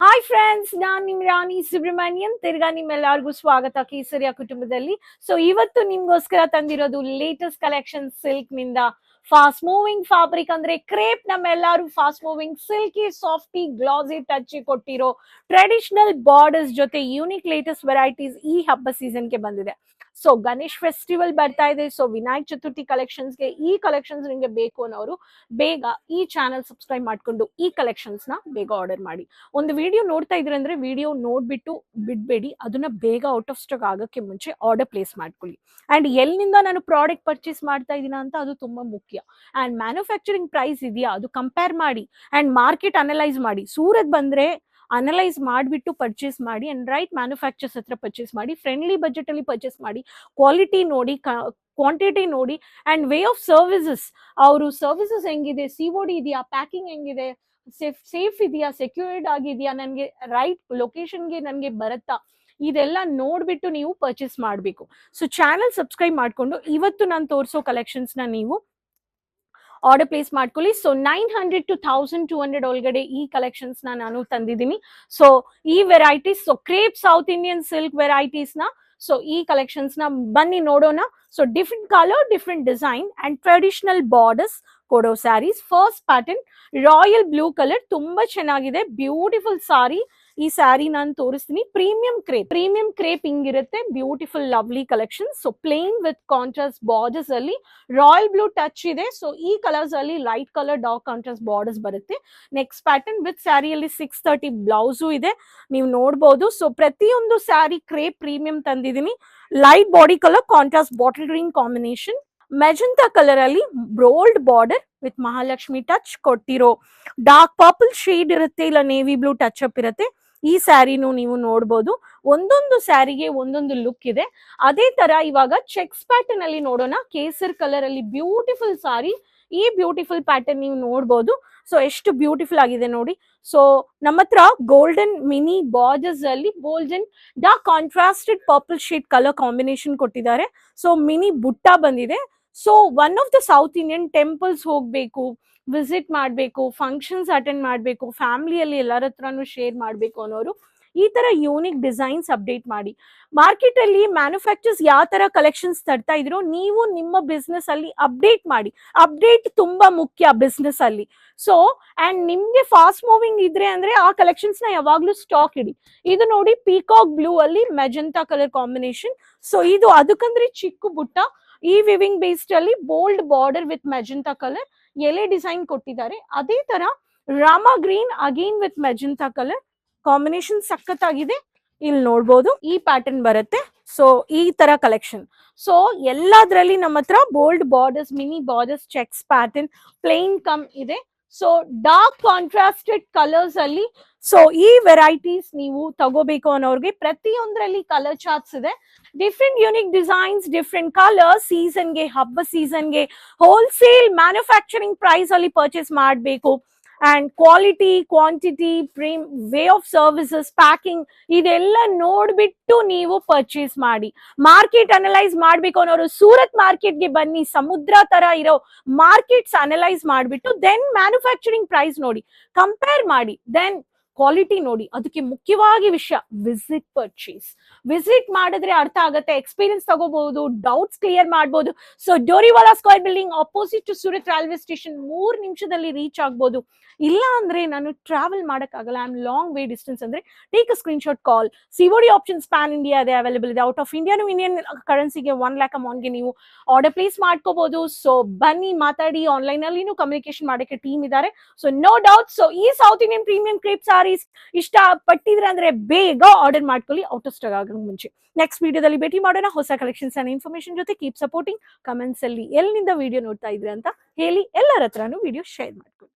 Hi friends, ನಾನ್ ನಿಮ್ ರಾಣಿ ಸುಬ್ರಹ್ಮಣ್ಯನ್. ತಿರ್ಗಾ ನಿಮ್ಮೆಲ್ಲರಿಗೂ ಸ್ವಾಗತ ಕೇಸರಿಯ ಕುಟುಂಬದಲ್ಲಿ. ಸೊ ಇವತ್ತು ನಿಮ್ಗೋಸ್ಕರ ತಂದಿರೋದು ಲೇಟೆಸ್ಟ್ ಕಲೆಕ್ಷನ್ ಸಿಲ್ಕ್ ನಿಂದ ಫಾಸ್ಟ್ ಮೂವಿಂಗ್ ಫ್ಯಾಬ್ರಿಕ್ ಅಂದ್ರೆ ಕ್ರೇಪ್. ನಮ್ಮೆಲ್ಲರೂ fast moving silky softy glassy touch ಕೊಟ್ಟಿರೋ ಟ್ರೆಡಿಷನಲ್ ಬಾರ್ಡರ್ಸ್ ಜೊತೆ ಯೂನಿಕ್ ಲೇಟೆಸ್ಟ್ ವೆರೈಟೀಸ್ ಈ ಹಬ್ಬ ಸೀಸನ್ಗೆ ಬಂದಿದೆ. ಸೊ ಗಣೇಶ್ ಫೆಸ್ಟಿವಲ್ ಬರ್ತಾ ಇದೆ. ಸೊ ವಿನಾಯಕ್ ಚತುರ್ಥಿ ಕಲೆಕ್ಷನ್ಸ್ಗೆ ಈ ಕಲೆಕ್ಷನ್ಸ್ ನಿಮ್ಗೆ ಬೇಕು ಅನ್ನೋರು ಬೇಗ ಈ ಚಾನಲ್ ಸಬ್ಸ್ಕ್ರೈಬ್ ಮಾಡ್ಕೊಂಡು ಈ ಕಲೆಕ್ಷನ್ಸ್ ನ ಬೇಗ ಆರ್ಡರ್ ಮಾಡಿ. ಒಂದು ವಿಡಿಯೋ ನೋಡ್ತಾ ಇದ್ರೆ ಅಂದ್ರೆ ವಿಡಿಯೋ ನೋಡ್ಬಿಟ್ಟು ಬಿಡ್ಬೇಡಿ, ಅದನ್ನ ಬೇಗ ಔಟ್ ಆಫ್ ಸ್ಟಾಕ್ ಆಗಕ್ಕೆ ಮುಂಚೆ ಆರ್ಡರ್ ಪ್ಲೇಸ್ ಮಾಡ್ಕೊಳ್ಳಿ. ಅಂಡ್ ಎಲ್ಲಿಂದ ನಾನು ಪ್ರಾಡಕ್ಟ್ ಪರ್ಚೇಸ್ ಮಾಡ್ತಾ ಇದೀನ ಅಂತ ಅದು ತುಂಬಾ ಮುಖ್ಯ. ಅಂಡ್ ಮ್ಯಾನುಫ್ಯಾಕ್ಚರಿಂಗ್ ಪ್ರೈಸ್ ಇದೆಯಾ ಅದು ಕಂಪೇರ್ ಮಾಡಿ ಅಂಡ್ ಮಾರ್ಕೆಟ್ ಅನಲೈಸ್ ಮಾಡಿ. ಸೂರತ್ ಬಂದ್ರೆ ಅನಲೈಸ್ ಮಾಡಿಬಿಟ್ಟು ಪರ್ಚೇಸ್ ಮಾಡಿ ಅಂಡ್ ರೈಟ್ ಮ್ಯಾನುಫ್ಯಾಕ್ಚರ್ಸ್ ಹತ್ರ ಪರ್ಚೇಸ್ ಮಾಡಿ. ಫ್ರೆಂಡ್ಲಿ ಬಜೆಟ್ ಅಲ್ಲಿ ಪರ್ಚೇಸ್ ಮಾಡಿ. ಕ್ವಾಲಿಟಿ ನೋಡಿ, ಕ್ವಾಂಟಿಟಿ ನೋಡಿ ಅಂಡ್ ವೇ ಆಫ್ ಸರ್ವಿಸಸ್, ಅವರು ಸರ್ವಿಸಸ್ ಹೆಂಗಿದೆ, ಸಿಒಡಿ ಇದೆಯಾ, ಪ್ಯಾಕಿಂಗ್ ಹೆಂಗಿದೆ, ಸೇಫ್ ಇದೆಯಾ, ಸೆಕ್ಯೂರ್ಡ್ ಆಗಿದೆಯಾ, ನನಗೆ ರೈಟ್ ಲೊಕೇಶನ್ಗೆ ನನಗೆ ಬರುತ್ತಾ, ಇದೆಲ್ಲ ನೋಡ್ಬಿಟ್ಟು ನೀವು ಪರ್ಚೇಸ್ ಮಾಡಬೇಕು. ಸೊ ಚಾನಲ್ ಸಬ್ಸ್ಕ್ರೈಬ್ ಮಾಡ್ಕೊಂಡು ಇವತ್ತು ನಾನು ತೋರಿಸೋ ಕಲೆಕ್ಷನ್ಸ್ ನ ನೀವು ಆರ್ಡರ್ ಪ್ಲೇಸ್ ಮಾಡ್ಕೊಳ್ಳಿ. ಸೊ 900 to 1200 ಒಳಗಡೆ ಈ ಕಲೆಕ್ಷನ್ಸ್ ನಾನು ತಂದಿದ್ದೀನಿ. ಸೊ ಈ varieties, so crepe south Indian silk varieties ನ, ಸೊ ಈ ಕಲೆಕ್ಷನ್ಸ್ ನ ಬನ್ನಿ ನೋಡೋಣ. So different colour, different design and traditional borders ಕೊಡೋ saris. First pattern royal blue colour, ತುಂಬಾ ಚೆನ್ನಾಗಿದೆ, ಬ್ಯೂಟಿಫುಲ್ ಸಾರಿ. ಈ ಸ್ಯಾರಿ ನಾನು ತೋರಿಸ್ತೀನಿ. ಪ್ರೀಮಿಯಂ ಕ್ರೇಪ್ ಹಿಂಗಿರುತ್ತೆ, beautiful lovely collection. So plain with contrast borders ಅಲ್ಲಿ ರಾಯಲ್ ಬ್ಲೂ ಟಚ್ ಇದೆ. ಸೊ ಈ ಕಲರ್ಸ್ ಅಲ್ಲಿ light colour dark contrast borders ಬರುತ್ತೆ. ನೆಕ್ಸ್ಟ್ ಪ್ಯಾಟರ್ನ್ ವಿತ್ ಸ್ಯಾರಿಯಲ್ಲಿ 630 ಬ್ಲೌಸು ಇದೆ, ನೀವು ನೋಡಬಹುದು. ಸೊ ಪ್ರತಿಯೊಂದು ಸ್ಯಾರಿ ಕ್ರೇಪ್ ಪ್ರೀಮಿಯಂ ತಂದಿದ್ದೀನಿ. Light body colour, contrast bottle green combination, magenta colour ಅಲ್ಲಿ bold border with Mahalakshmi touch ಕೊಟ್ಟಿರೋ ಡಾರ್ಕ್ ಪರ್ಪಲ್ ಶೇಡ್ ಇರುತ್ತೆ, ಇಲ್ಲ ನೇವಿ ಬ್ಲೂ ಟಚ್ ಅಪ್ ಇರುತ್ತೆ. ಈ ಸ್ಯಾರಿನೂ ನೀವು ನೋಡಬಹುದು. ಒಂದೊಂದು ಸ್ಯಾರಿಗೆ ಒಂದೊಂದು ಲುಕ್ ಇದೆ. ಅದೇ ತರ ಇವಾಗ ಚೆಕ್ಸ್ ಪ್ಯಾಟರ್ನ್ ಅಲ್ಲಿ ನೋಡೋಣ. ಕೇಸರ್ ಕಲರ್ ಅಲ್ಲಿ ಬ್ಯೂಟಿಫುಲ್ ಸಾರಿ. ಈ ಬ್ಯೂಟಿಫುಲ್ ಪ್ಯಾಟರ್ನ್ ನೀವು ನೋಡಬಹುದು. ಸೊ ಎಷ್ಟು ಬ್ಯೂಟಿಫುಲ್ ಆಗಿದೆ ನೋಡಿ. ಸೊ ನಮ್ಮ ಹತ್ರ ಗೋಲ್ಡನ್ ಮಿನಿ ಬಾರ್ಡರ್ಸ್ ಅಲ್ಲಿ golden dark contrasted purple shade colour combination ಕೊಟ್ಟಿದ್ದಾರೆ. ಸೊ ಮಿನಿ ಬುಟ್ಟ ಬಂದಿದೆ. So one of the south Indian temples ಹೋಗ್ಬೇಕು, ವಿಸಿಟ್ ಮಾಡಬೇಕು, ಫಂಕ್ಷನ್ಸ್ ಅಟೆಂಡ್ ಮಾಡಬೇಕು, ಫ್ಯಾಮಿಲಿಯಲ್ಲಿ ಎಲ್ಲರ ಹತ್ರನೂ ಶೇರ್ ಮಾಡಬೇಕು ಅನ್ನೋರು ಈ ತರ ಯೂನಿಕ್ ಡಿಸೈನ್ಸ್ ಅಪ್ಡೇಟ್ ಮಾಡಿ. ಮಾರ್ಕೆಟ್ ಅಲ್ಲಿ ಮ್ಯಾನುಫ್ಯಾಕ್ಚರ್ಸ್ ಯಾವ ತರ ಕಲೆಕ್ಷನ್ಸ್ ತರ್ತಾ ಇದ್ರು, ನೀವು ನಿಮ್ಮ ಬಿಸ್ನೆಸ್ ಅಲ್ಲಿ ಅಪ್ಡೇಟ್ ಮಾಡಿ. ಅಪ್ಡೇಟ್ ತುಂಬಾ ಮುಖ್ಯ ಬಿಸ್ನೆಸ್ ಅಲ್ಲಿ. ಸೊ ಅಂಡ್ ನಿಮ್ಗೆ ಫಾಸ್ಟ್ ಮೂವಿಂಗ್ ಇದ್ರೆ ಅಂದ್ರೆ ಆ ಕಲೆಕ್ಷನ್ಸ್ ನ ಯಾವಾಗ್ಲೂ ಸ್ಟಾಕ್ ಇಡಿ. ಇದು ನೋಡಿ, ಪೀಕಾಕ್ ಬ್ಲೂ ಅಲ್ಲಿ ಮೆಜೆಂಟಾ ಕಲರ್ ಕಾಂಬಿನೇಷನ್. ಸೊ ಇದು ಅದಕ್ಕಂದ್ರೆ ಚಿಕ್ಕ ಬುಟ್ಟ. ಈ ವಿವಿಂಗ್ ಬೇಸ್ಡ್ ಅಲ್ಲಿ bold border with magenta colour ಎಲೆ ಡಿಸೈನ್ ಕೊಟ್ಟಿದ್ದಾರೆ. ಅದೇ ತರ Rama green again with magenta colour combination ಸಖತ್ತಾಗಿದೆ. ಇಲ್ಲಿ ನೋಡ್ಬೋದು ಈ ಪ್ಯಾಟರ್ನ್ ಬರುತ್ತೆ. ಸೊ ಈ ತರ ಕಲೆಕ್ಷನ್. ಸೊ ಎಲ್ಲದ್ರಲ್ಲಿ ನಮ್ಮ ಹತ್ರ bold borders, mini borders, checks pattern, plain ಕಮ್ ಇದೆ. ಸೊ ಡಾರ್ಕ್ ಕಾಂಟ್ರಾಸ್ಟೆಡ್ ಕಲರ್ಸ್ ಅಲ್ಲಿ ಸೊ ಈ ವೆರೈಟೀಸ್ ನೀವು ತಗೋಬೇಕು ಅನ್ನೋರ್ಗೆ ಪ್ರತಿಯೊಂದರಲ್ಲಿ ಕಲರ್ ಚಾರ್ಟ್ಸ್ ಇದೆ. Different unique designs, different colours. ಸೀಸನ್ಗೆ, ಹಬ್ಬ ಸೀಸನ್ಗೆ ಹೋಲ್ಸೇಲ್ ಮ್ಯಾನುಫ್ಯಾಕ್ಚರಿಂಗ್ ಪ್ರೈಸ್ ಅಲ್ಲಿ ಪರ್ಚೇಸ್ ಮಾಡಬೇಕು. And quality, quantity, way of services, packing ಇದೆಲ್ಲ ನೋಡ್ಬಿಟ್ಟು ನೀವು ಪರ್ಚೇಸ್ ಮಾಡಿ. ಮಾರ್ಕೆಟ್ ಅನಲೈಸ್ ಮಾಡ್ಬೇಕು ಅನ್ನೋರು ಸೂರತ್ ಮಾರ್ಕೆಟ್ಗೆ ಬನ್ನಿ. ಸಮುದ್ರ ತರ ಇರೋ ಮಾರ್ಕೆಟ್ಸ್ ಅನಲೈಸ್ ಮಾಡ್ಬಿಟ್ಟು ದೆನ್ ಮ್ಯಾನುಫ್ಯಾಕ್ಚರಿಂಗ್ ಪ್ರೈಸ್ ನೋಡಿ, ಕಂಪೇರ್ ಮಾಡಿ, ದೆನ್ ಕ್ವಾಲಿಟಿ ನೋಡಿ. ಅದಕ್ಕೆ ಮುಖ್ಯವಾಗಿ ವಿಷಯ ವಿಸಿಟ್ ಮಾಡಿದ್ರೆ ಅರ್ಥ ಆಗತ್ತೆ, ಎಕ್ಸ್ಪೀರಿಯನ್ಸ್ ತಗೋಬಹುದು, ಡೌಟ್ಸ್ ಕ್ಲಿಯರ್ ಮಾಡಬಹುದು. So Doriwala square building opposite to Surat railway station 3 ನಿಮಿಷದಲ್ಲಿ ರೀಚ್ ಆಗ್ಬೋದು. ಇಲ್ಲ ಅಂದ್ರೆ ನಾನು ಟ್ರಾವೆಲ್ ಮಾಡಕ್ಕಾಗಲ್ಲ, I am long way distance ಅಂದ್ರೆ take a screenshot, call. COD options pan India ಇದೆ, ಅವೈಲೇಬಲ್ ಇದೆ. ಔಟ್ ಆಫ್ ಇಂಡಿಯಾನು ಇಂಡಿಯನ್ ಕರೆನ್ಸಿಗೆ 1 lakh ಅಮೌಂಟ್ಗೆ ನೀವು ಆರ್ಡರ್ ಪ್ಲೇಸ್ ಮಾಡ್ಕೋಬಹುದು. ಸೊ ಬನ್ನಿ ಮಾತಾಡಿ. ಆನ್ಲೈನ್ ಅಲ್ಲಿ ಕಮ್ಯುನಿಕೇಶನ್ ಮಾಡಕ್ಕೆ ಟೀಮ್ ಇದ್ದಾರೆ. So no doubt. ಸೊ ಈ south Indian premium crepe saris ಇಷ್ಟ ಪಟ್ಟಿದ್ರೆ ಅಂದ್ರೆ ಬೇಗ ಆರ್ಡರ್ ಮಾಡ್ಕೊಳ್ಳಿ, ಔಟ್ ಆಫ್ ಸ್ಟಾಕ್ ಆಗೋ ಮುಂಚೆ. ನೆಕ್ಸ್ಟ್ ವಿಡಿಯೋದಲ್ಲಿ ಭೇಟಿ ಮಾಡೋಣ ಹೊಸ ಕಲೆಕ್ಷನ್ಸ್ ಅಂಡ್ ಇನ್ಫಾರ್ಮೇಶನ್ ಜೊತೆ. Keep supporting. ಕಮೆಂಟ್ಸ್ ಅಲ್ಲಿ ಎಲ್ಲಿಂದ ವಿಡಿಯೋ ನೋಡ್ತಾ ಇದ್ರೆ ಅಂತ ಹೇಳಿ, ಎಲ್ಲರ ಹತ್ರನೂ ವಿಡಿಯೋ ಶೇರ್ ಮಾಡ್ಕೊಳ್ಳಿ.